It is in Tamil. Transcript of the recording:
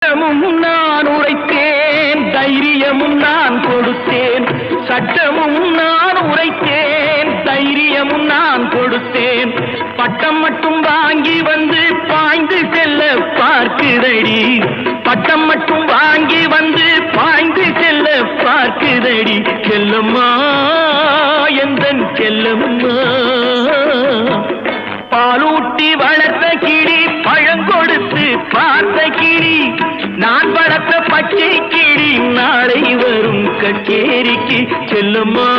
சட்டமும் நான் உரைத்தேன், தைரியமும் நான் கொடுத்தேன். சட்டமும் நான் உரைத்தேன், தைரியமும் நான் கொடுத்தேன். பட்டம் மட்டும் வாங்கி வந்து பாய்ந்து செல்ல பார்க்குதடி. பட்டம் மட்டும் வாங்கி வந்து பாய்ந்து செல்ல பார்க்குதடி. செல்லம்மா எந்தன் செல்லம்மா, பாலூட்டி வளர்த்த கிளி, பழங்கொடுத்து பார்த்த கிளி, நான் வளர்த்த பச்சை கிளி நாளை வரும் கச்சேரிக்கு. செல்லம்மா